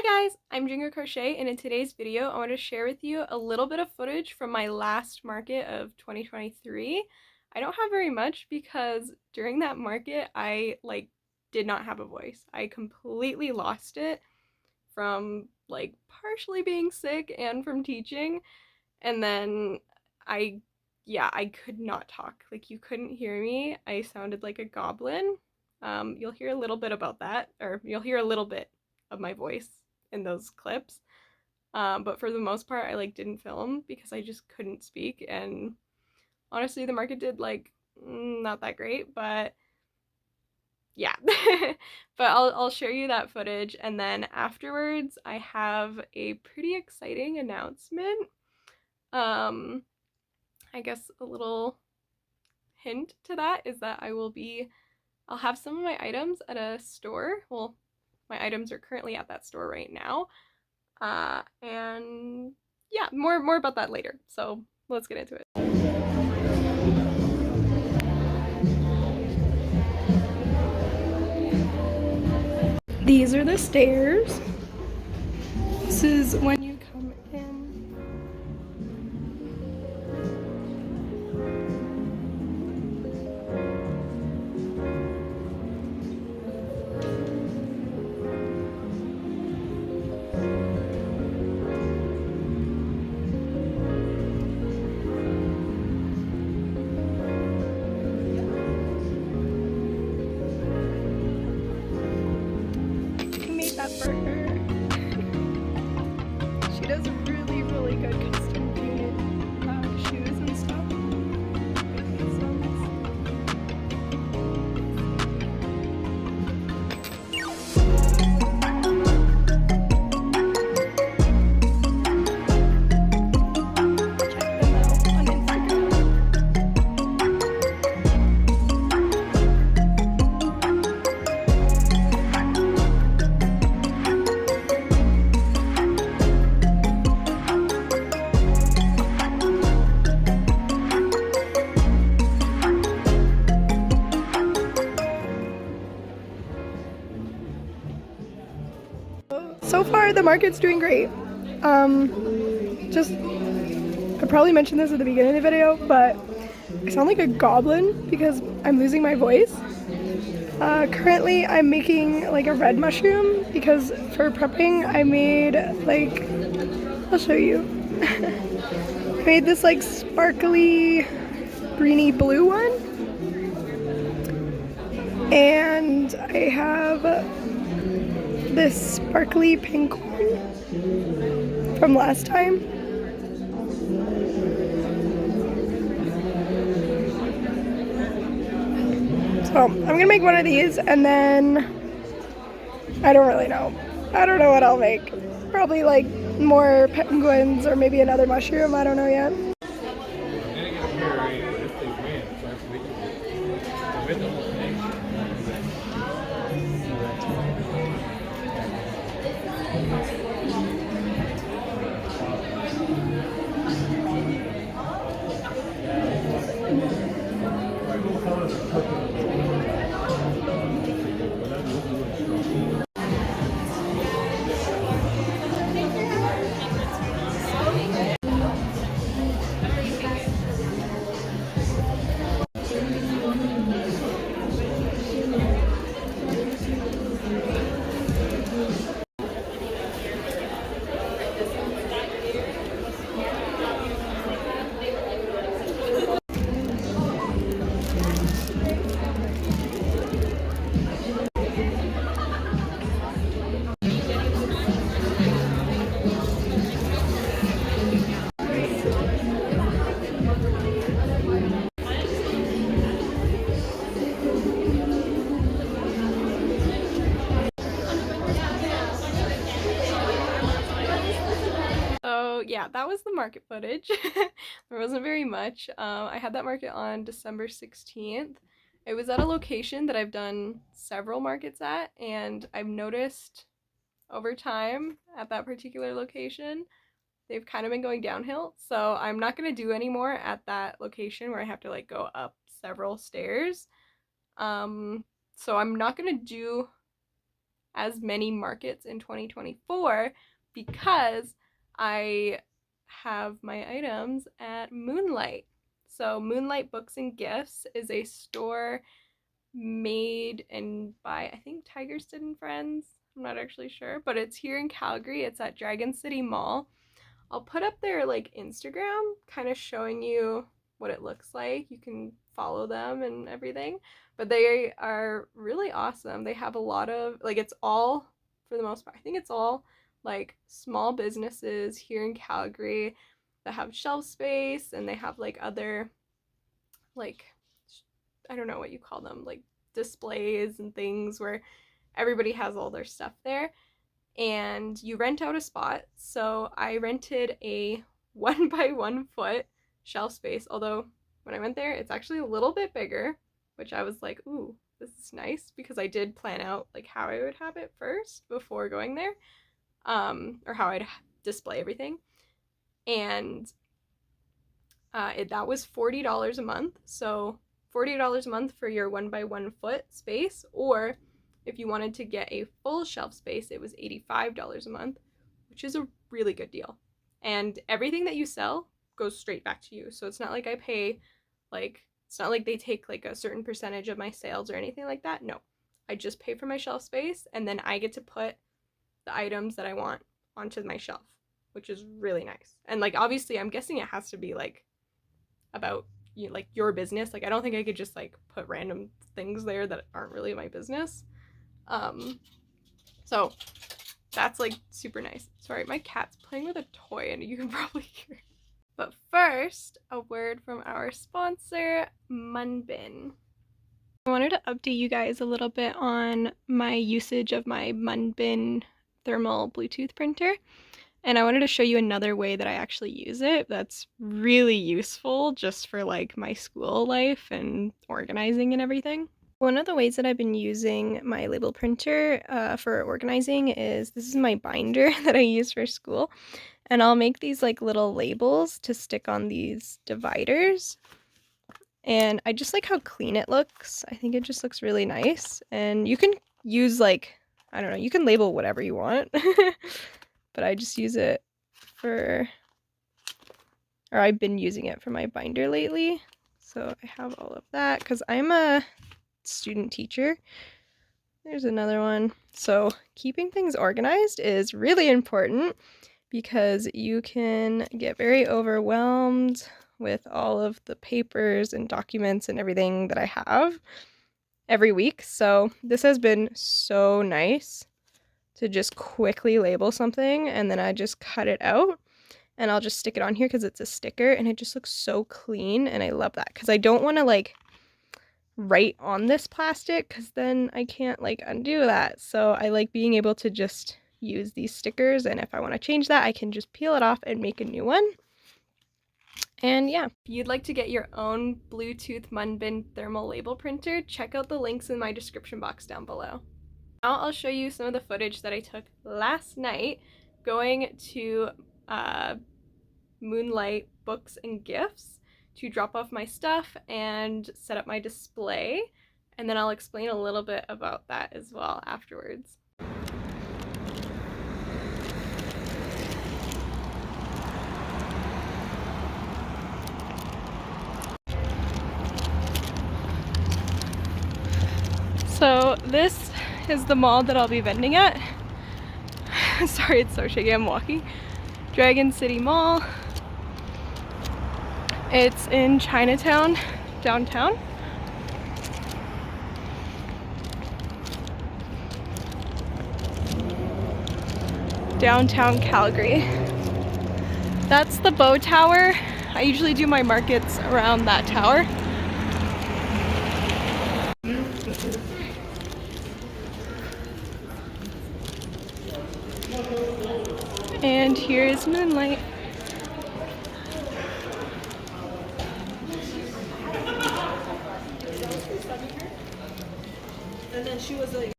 Hi guys, I'm Jingo Crochet, and in today's video I want to share with you a little bit of footage from my last market of 2023. I don't have very much because during that market I did not have a voice. I completely lost it from partially being sick and from teaching, and then I I could not talk. Like, you couldn't hear me. I sounded like a goblin. You'll hear a little bit about that, or you'll hear a little bit of my voice in those clips. But for the most part, I didn't film because I just couldn't speak. And honestly, the market did not that great, but yeah. But I'll share you that footage, and then afterwards, I have a pretty exciting announcement. I guess a little hint to that is that I'll have some of my items at a store. Well, my items are currently at that store right now. And yeah, more about that later. So let's get into it. These are the stairs. This is when you come in. I made that for her. She does really, really good custom painted shoes and stuff. So far, the market's doing great. I probably mentioned this at the beginning of the video, but I sound like a goblin because I'm losing my voice. Currently, I'm making a red mushroom because for prepping, I made I'll show you. I made this sparkly, greeny blue one, and I have this sparkly pink one from last time. So I'm gonna make one of these, and then I don't really know. I don't know what I'll make. Probably more penguins or maybe another mushroom. I don't know yet. So yeah, that was the market footage. There wasn't very much. I had that market on December 16th. It was at a location that I've done several markets at, and I've noticed over time at that particular location, they've kind of been going downhill. So I'm not going to do any more at that location where I have to go up several stairs. So I'm not going to do as many markets in 2024 because I have my items at Moonlight. So Moonlight Books and Gifts is a store made and by, I think, Tigerston and Friends. I'm not actually sure, but it's here in Calgary. It's at Dragon City Mall. I'll put up their like Instagram, kind of showing you what it looks like. You can follow them and everything. But they are really awesome. They have a lot of like, it's all, for the most part, I think it's all like small businesses here in Calgary that have shelf space, and they have like other like, I don't know what you call them, like displays and things where everybody has all their stuff there. And you rent out a spot. So I rented a 1 by 1 foot shelf space, although when I went there, it's actually a little bit bigger, which I was like, ooh, this is nice, because I did plan out like how I would have it first before going there, or how I'd display everything. And that was $40 a month. So $40 a month for your 1 by 1 foot space, or if you wanted to get a full shelf space, it was $85 a month, which is a really good deal. And everything that you sell goes straight back to you. So it's not like I pay, like, it's not like they take like a certain percentage of my sales or anything like that. No, I just pay for my shelf space, and then I get to put the items that I want onto my shelf, which is really nice. And like, obviously, I'm guessing it has to be like about you, like your business. Like, I don't think I could just like put random things there that aren't really my business. So that's like super nice. Sorry, my cat's playing with a toy and you can probably hear. But first, a word from our sponsor, Munbin. I wanted to update you guys a little bit on my usage of my Munbin thermal Bluetooth printer. And I wanted to show you another way that I actually use it that's really useful just for like my school life and organizing and everything. One of the ways that I've been using my label printer for organizing is, this is my binder that I use for school. And I'll make these like little labels to stick on these dividers. And I just like how clean it looks. I think it just looks really nice. And you can use like, I don't know, you can label whatever you want. But I just use it for, or I've been using it for my binder lately. So I have all of that because I'm a student teacher. There's another one. So keeping things organized is really important because you can get very overwhelmed with all of the papers and documents and everything that I have every week. So this has been so nice to just quickly label something, and then I just cut it out and I'll just stick it on here because it's a sticker and it just looks so clean, and I love that because I don't want to like write on this plastic because then I can't like undo that. So I like being able to just use these stickers, and if I want to change that, I can just peel it off and make a new one. And yeah, if you'd like to get your own Bluetooth Munbin thermal label printer, check out the links in my description box down below. Now I'll show you some of the footage that I took last night going to Moonlight Books and Gifts to drop off my stuff and set up my display, and then I'll explain a little bit about that as well afterwards. So this is the mall that I'll be vending at. Sorry, it's so shaky, I'm walking. Dragon City Mall. It's in Chinatown, downtown. Downtown Calgary. That's the Bow Tower. I usually do my markets around that tower. And here is Moonlight. And then she was like,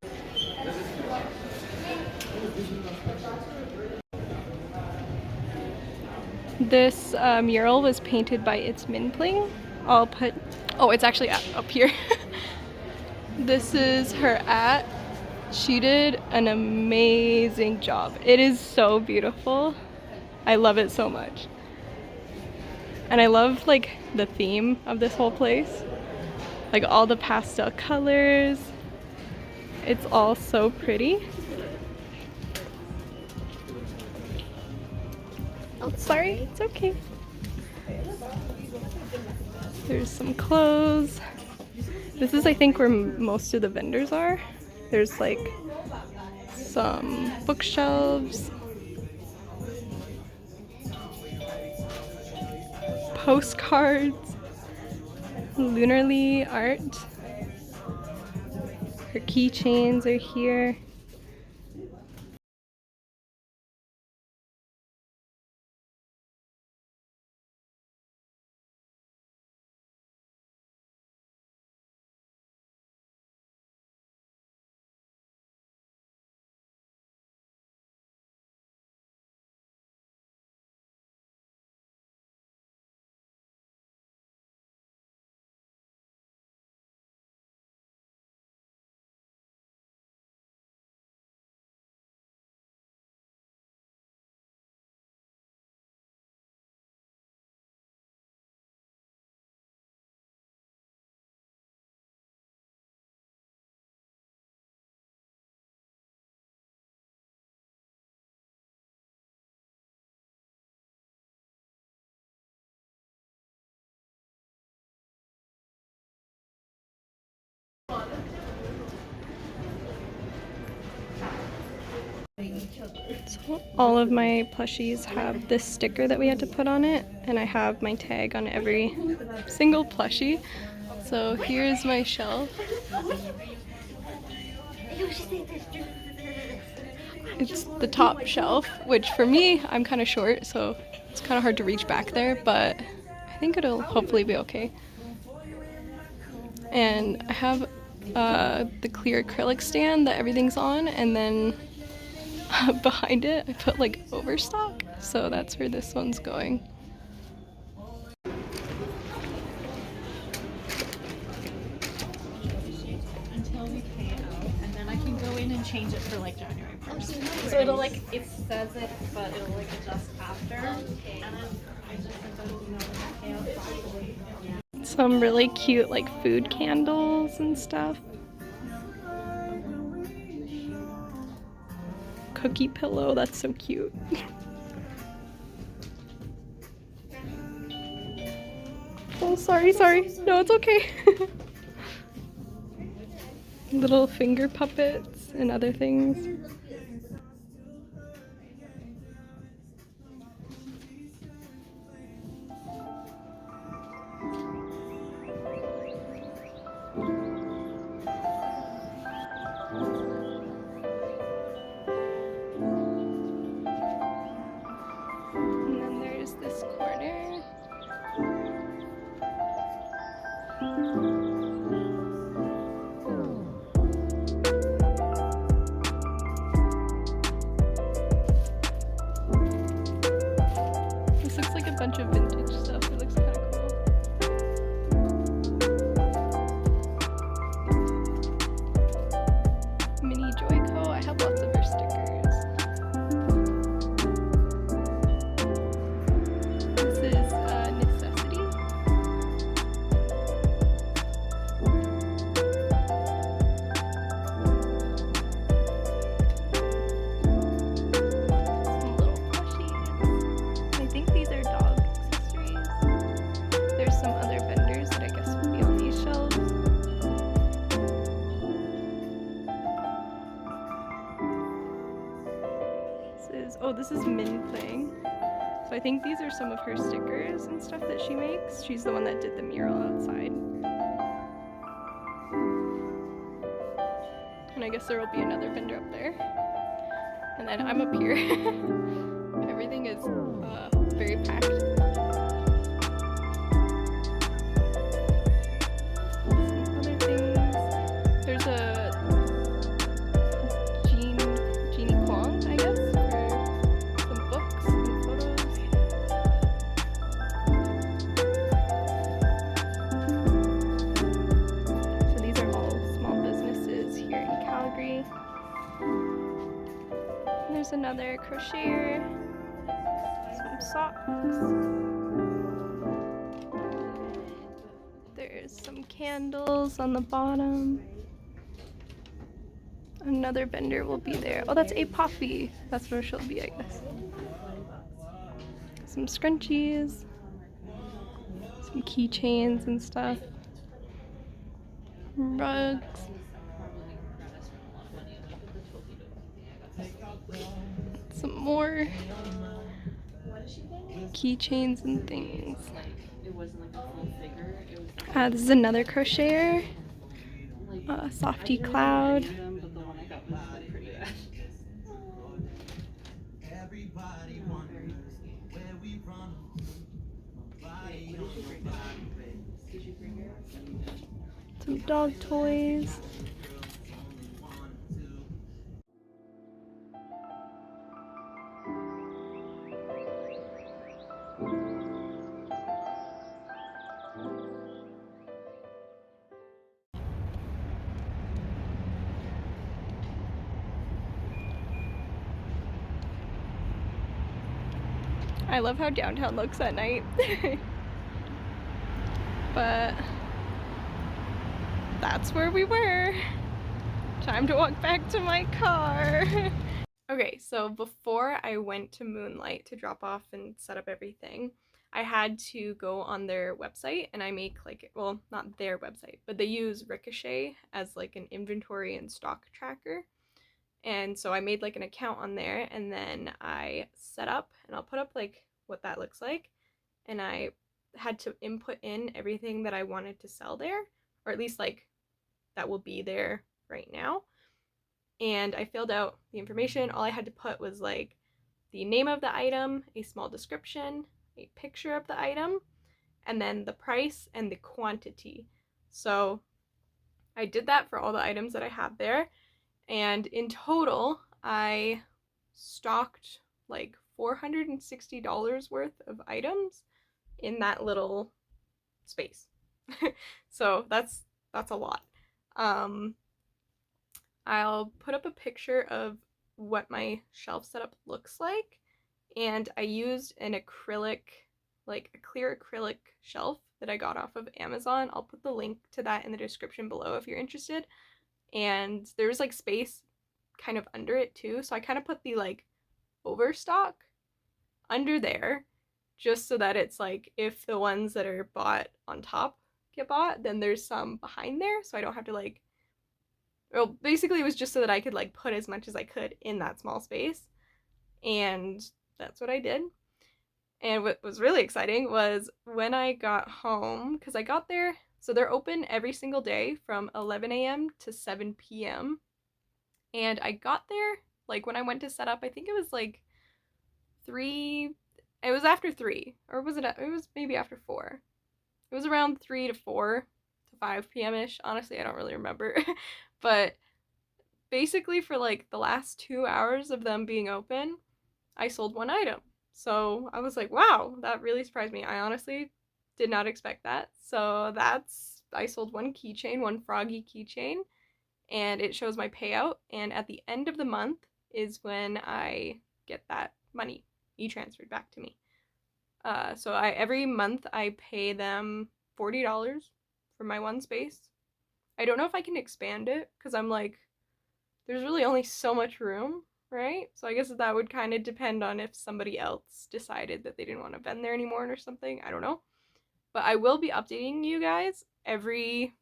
this mural was painted by It's Minpling. I'll put, oh, it's actually up here. This is her She did an amazing job. It is so beautiful. I love it so much. And I love like the theme of this whole place. Like all the pastel colors. It's all so pretty. Oh, sorry, it's okay. There's some clothes. This is, I think, where most of the vendors are. There's like some bookshelves, postcards, Lunarly art. Her keychains are here. So all of my plushies have this sticker that we had to put on it, and I have my tag on every single plushie. So here's my shelf. It's the top shelf, which for me, I'm kind of short, so it's kind of hard to reach back there, but I think it'll hopefully be okay. And I have the clear acrylic stand that everything's on, and then behind it I put like overstock, so that's where this one's going. Until we pay out, and then I can go in and change it for like January 1st. So it'll like, it says it, but it'll like adjust after. And then I just sent out an email with pay out properly. Some really cute like food candles and stuff. Cookie pillow, that's so cute. Oh, sorry. No, it's okay. Little finger puppets and other things. And then there's this corner. This looks like a bunch of vintage stuff. It looks kind of cool. Mini Joyco. I have lots of her stickers. This is Necessity. Some little plushies. I think these are dog accessories. There's some other vendors that I guess will be on these shelves. This is Min playing. So I think these are some of her stickers and stuff that she makes. She's the one that did the mural outside. And I guess there will be another vendor up there. And then I'm up here. Everything is very packed. Some other things. There's a Jeannie Kwong, I guess, for some books and photos. So these are all small businesses here in Calgary. another crocheter, some socks. There's some candles on the bottom. Another vendor will be there. Oh, that's a poppy. That's where she'll be, I guess. Some scrunchies, some keychains and stuff. Rugs. Some more keychains and things. This is another crocheter. Softy Cloud. Some dog toys. I love how downtown looks at night. But that's where we were. Time to walk back to my car. Okay, so before I went to Moonlight to drop off and set up everything, I had to go on their website, and I make like, well, not their website, but they use Ricochet as like an inventory and stock tracker. And so I made like an account on there, and then I set up, and I'll put up like what that looks like. And I had to input in everything that I wanted to sell there, or at least like that will be there right now. And I filled out the information. All I had to put was like the name of the item, a small description, a picture of the item, and then the price and the quantity. So I did that for all the items that I had there. And in total, I stocked like $460 worth of items in that little space. So that's a lot. I'll put up a picture of what my shelf setup looks like, and I used an acrylic, like a clear acrylic shelf that I got off of Amazon. I'll put the link to that in the description below if you're interested. And there's like space kind of under it too, so I kind of put the like overstock under there just so that it's like if the ones that are bought on top get bought, then there's some behind there, so I don't have to like, well, basically it was just so that I could like put as much as I could in that small space. And that's what I did. And what was really exciting was when I got home, because I got there, so they're open every single day from 11 a.m. to 7 p.m. And I got there, like when I went to set up, I think it was like 3, it was after 3, or was it was maybe after 4. It was around 3 to 4 to 5 p.m.-ish. Honestly, I don't really remember. But basically for like the last 2 hours of them being open, I sold 1 item. So I was like, wow, that really surprised me. I honestly did not expect that. So I sold 1 keychain, 1 froggy keychain, and it shows my payout. And at the end of the month is when I get that money e-transferred back to me. So every month I pay them $40 for my 1 space. I don't know if I can expand it because I'm like, there's really only so much room, right? So I guess that would kind of depend on if somebody else decided that they didn't want to vend there anymore or something. I don't know. But I will be updating you guys every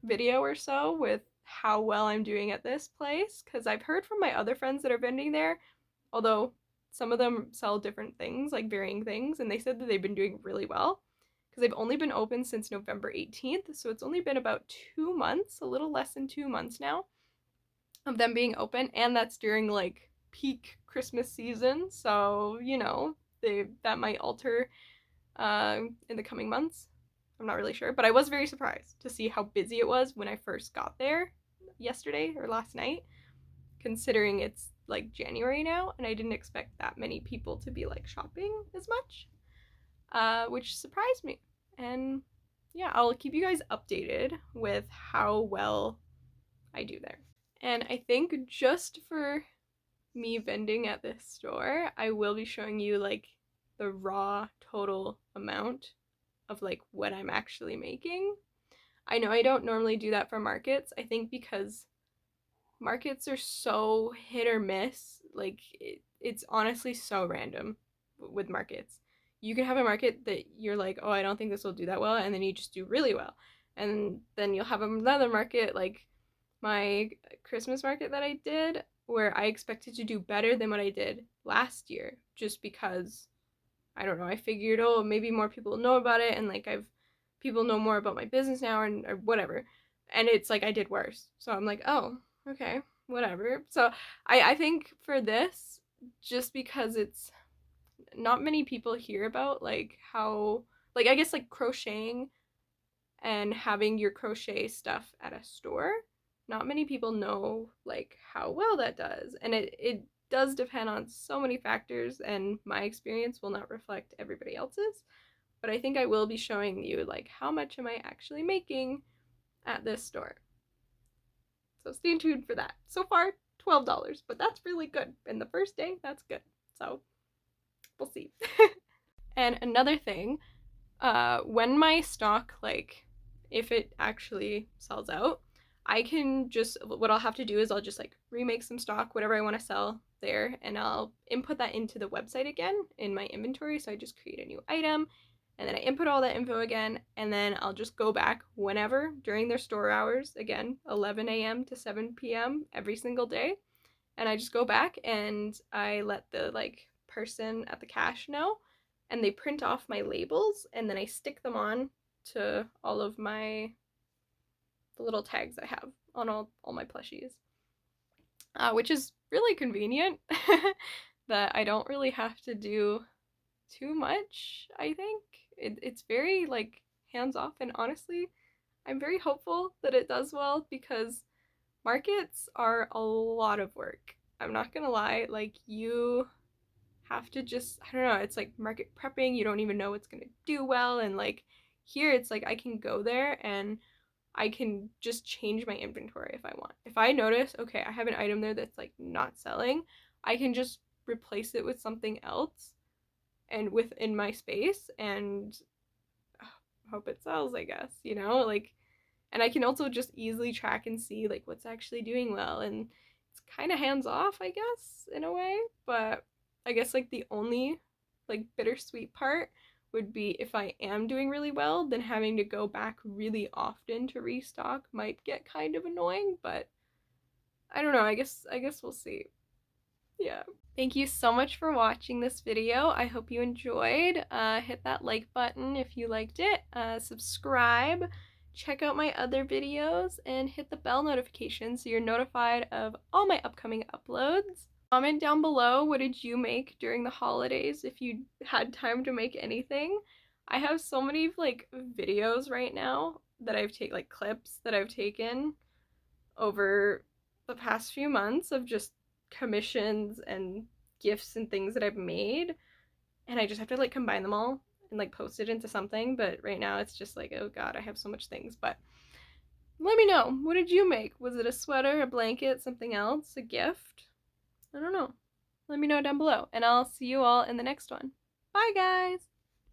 video or so with how well I'm doing at this place, because I've heard from my other friends that are vending there, although some of them sell different things, like varying things, and they said that they've been doing really well because they've only been open since November 18th, so it's only been about 2 months, a little less than 2 months now of them being open, and that's during like peak Christmas season, so you know, that might alter in the coming months. I'm not really sure, but I was very surprised to see how busy it was when I first got there yesterday or last night, considering it's like January now, and I didn't expect that many people to be like shopping as much, which surprised me. And yeah, I'll keep you guys updated with how well I do there. And I think just for me vending at this store, I will be showing you like the raw total amount of like what I'm actually making. I know I don't normally do that for markets. I think because markets are so hit or miss. Like it's honestly so random with markets. You can have a market that you're like, oh, I don't think this will do that well, and then you just do really well. And then you'll have another market like my Christmas market that I did where I expected to do better than what I did last year just because I don't know, I figured, oh, maybe more people know about it and like I've people know more about my business now and or whatever. And it's like I did worse. So I'm like, oh, okay, whatever. So I think for this, just because it's not many people hear about like how like I guess like crocheting and having your crochet stuff at a store, not many people know like how well that does. And it does depend on so many factors and my experience will not reflect everybody else's. But I think I will be showing you like how much am I actually making at this store. So stay tuned for that. So far, $12, but that's really good. In the first day, that's good. So we'll see. And another thing, when my stock, like, if it actually sells out, I can just, what I'll have to do is I'll just like remake some stock, whatever I want to sell there, and I'll input that into the website again in my inventory. So I just create a new item and then I input all that info again, and then I'll just go back whenever during their store hours, again, 11 a.m. to 7 p.m. every single day. And I just go back and I let the like person at the cash know, and they print off my labels and then I stick them on to all of my the little tags I have on all my plushies, which is really convenient that I don't really have to do too much. I think it's very like hands off, and honestly, I'm very hopeful that it does well because markets are a lot of work. I'm not gonna lie, like you have to just, I don't know, it's like market prepping, you don't even know what's gonna do well, and like here it's like I can go there and I can just change my inventory if I want. If I notice, okay, I have an item there that's like not selling, I can just replace it with something else and within my space and hope it sells, I guess, you know? Like, and I can also just easily track and see like what's actually doing well, and it's kind of hands off, I guess, in a way. But I guess like the only like bittersweet part would be if I am doing really well, then having to go back really often to restock might get kind of annoying, but I don't know, I guess we'll see. Yeah. Thank you so much for watching this video. I hope you enjoyed. Hit that like button if you liked it. Subscribe. Check out my other videos and hit the bell notification so you're notified of all my upcoming uploads. Comment down below, what did you make during the holidays if you had time to make anything. I have so many like videos right now that I've taken, like clips that I've taken over the past few months of just commissions and gifts and things that I've made, and I just have to like combine them all and like post it into something. But right now it's just like, oh god, I have so much things. But let me know, what did you make? Was it a sweater, a blanket, something else, a gift? I don't know. Let me know down below, and I'll see you all in the next one. Bye guys.